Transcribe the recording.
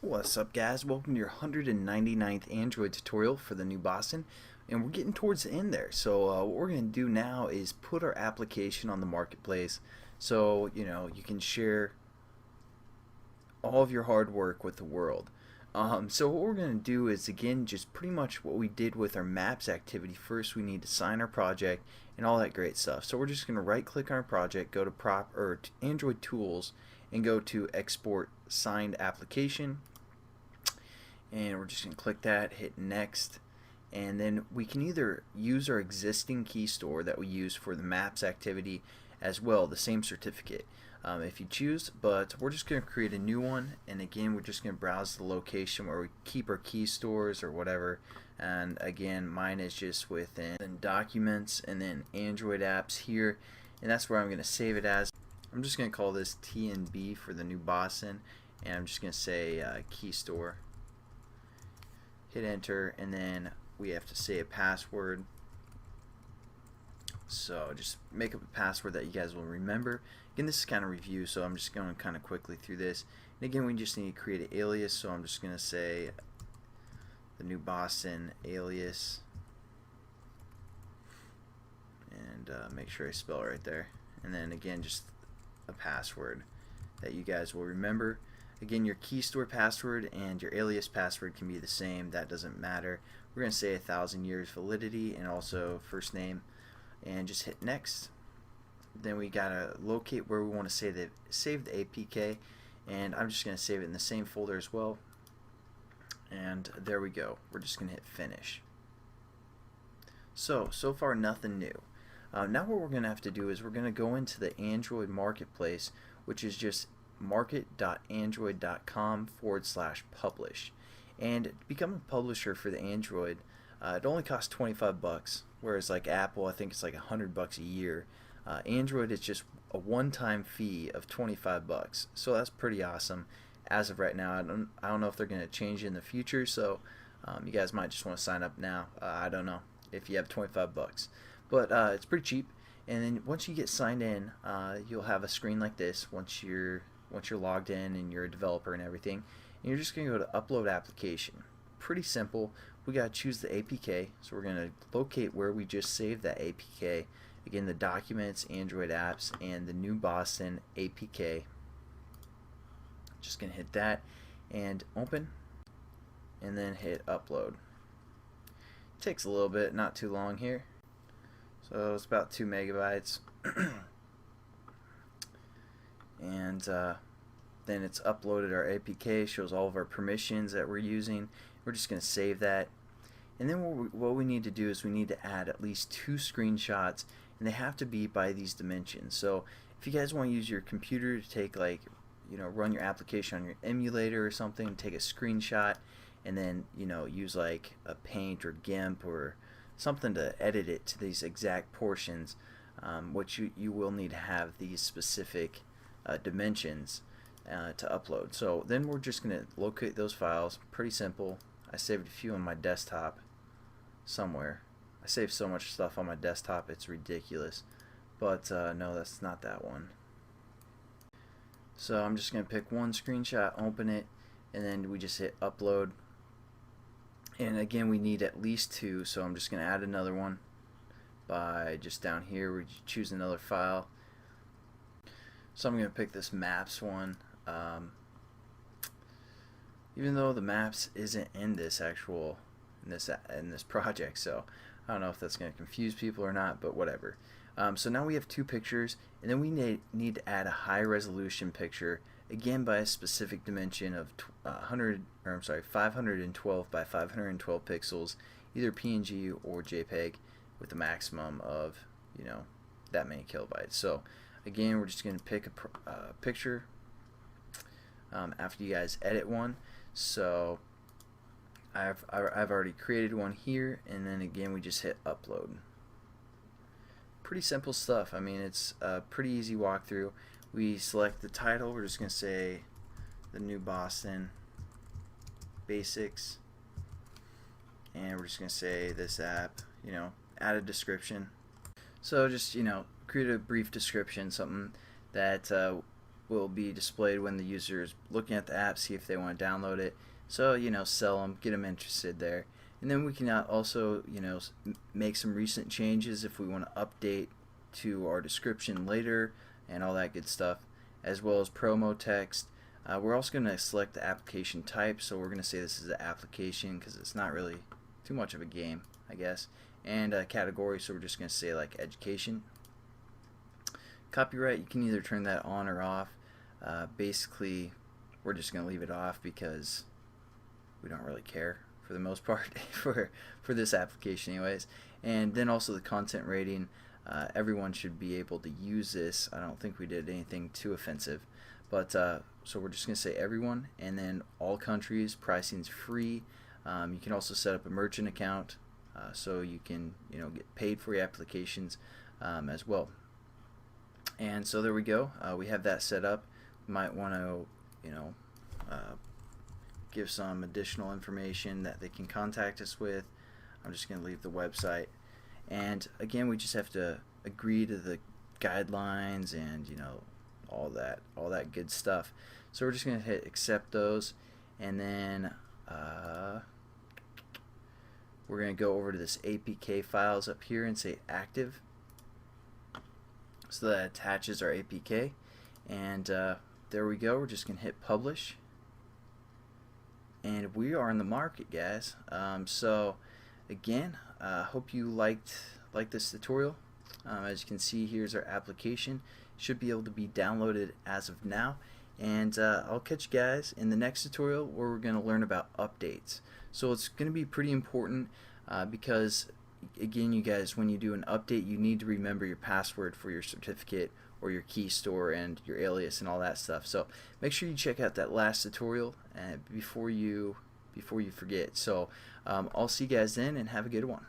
What's up, guys? Welcome to your 199th Android tutorial for the new Boston, and we're getting towards the end there. So what we're going to do now is put our application on the marketplace, so you can share all of your hard work with the world. So what we're going to do is, again, just pretty much what we did with our maps activity. First, we need to sign our project and all that great stuff. So we're just going to right click on our project, go to Android Tools, and go to Export Signed Application, and we're just going to click that, hit next, and then we can either use our existing key store that we use for the maps activity as well, the same certificate, if you choose, but we're just going to create a new one. And again, we're just going to browse the location where we keep our key stores or whatever. And again, mine is just within Documents and then Android Apps here, and that's where I'm going to save it as. I'm just going to call this TNB for the new Boston, and I'm just going to say key store. Hit enter, and then we have to say a password. So just make up a password that you guys will remember. Again, this is kind of review, so I'm just going kind of quickly through this. And again, we just need to create an alias, so I'm just going to say the new Boston alias, and make sure I spell it right there. And then again, just a password that you guys will remember. Again, your key store password and your alias password can be the same. That doesn't matter. We're going to say 1,000 years validity and also first name, and just hit next. Then we gotta locate where we want to save the APK, and I'm just going to save it in the same folder as well. And there we go. We're just going to hit finish. So far nothing new. Now what we're going to have to do is we're going to go into the Android marketplace, which is just market.android.com/publish, and to become a publisher for the Android, it only costs 25 bucks, whereas like Apple, I think it's like 100 bucks a year. Android is just a one-time fee of 25 bucks, so that's pretty awesome as of right now. I don't know if they're going to change in the future, so you guys might just want to sign up now. I don't know if you have 25 bucks, but it's pretty cheap. And then once you get signed in, you'll have a screen like this once you're logged in and you're a developer and everything. And you're just going to go to upload application. Pretty simple. We got to choose the APK, so we're going to locate where we just saved that APK. Again, the Documents, Android Apps, and the new Boston APK. Just going to hit that and open, and then hit upload. It takes a little bit, not too long here. So it's about 2 megabytes. And then it's uploaded our APK, shows all of our permissions that we're using. We're just going to save that. And then what we need to do is we need to add at least 2 screenshots, and they have to be by these dimensions. So if you guys want to use your computer to take, like, run your application on your emulator or something, take a screenshot, and then use like a Paint or GIMP or something to edit it to these exact portions, which you will need to have these specific dimensions to upload. So then we're just going to locate those files. Pretty simple. I saved a few on my desktop somewhere. I saved so much stuff on my desktop, it's ridiculous. But no, that's not that one. So I'm just going to pick one screenshot, open it, and then we just hit upload. And again, we need at least 2, so I'm just going to add another one by just down here. We choose another file. So I'm going to pick this maps one. Even though the maps isn't in this in this project, so I don't know if that's going to confuse people or not, but whatever. So now we have 2 pictures, and then we need to add a high resolution picture, again by a specific dimension of 512 by 512 pixels, either PNG or JPEG, with a maximum of that many kilobytes. So again, we're just going to pick a picture after you guys edit one. So I've already created one here, and then again we just hit upload. Pretty simple stuff. I mean, it's a pretty easy walkthrough. We select the title. We're just going to say the new Boston basics, and we're just going to say this app, add a description. So just create a brief description, something that will be displayed when the user is looking at the app, see if they want to download it. So, sell them, get them interested there. And then we can also, make some recent changes if we want to update to our description later and all that good stuff, as well as promo text. We're also going to select the application type, so we're going to say this is an application because it's not really too much of a game, I guess. And category, so we're just going to say like education. Copyright, you can either turn that on or off. Basically, we're just going to leave it off because we don't really care for the most part for this application anyways. And then also the content rating. Everyone should be able to use this. I don't think we did anything too offensive, but so we're just going to say everyone, and then all countries. Pricing's free. You can also set up a merchant account, so you can get paid for your applications as well. And so there we go. We have that set up. We might want to give some additional information that they can contact us with. I'm just going to leave the website. And again, we just have to agree to the guidelines and all that good stuff. So we're just going to hit accept those, and then we're going to go over to this APK files up here and say active. So that attaches our APK, and there we go. We're just going to hit publish, and we are in the market, guys. So again, hope you liked this tutorial. As you can see, here's our application. Should be able to be downloaded as of now, and I'll catch you guys in the next tutorial where we're going to learn about updates. So it's going to be pretty important because again, you guys, when you do an update, you need to remember your password for your certificate or your key store and your alias and all that stuff. So make sure you check out that last tutorial before you forget. So I'll see you guys then, and have a good one.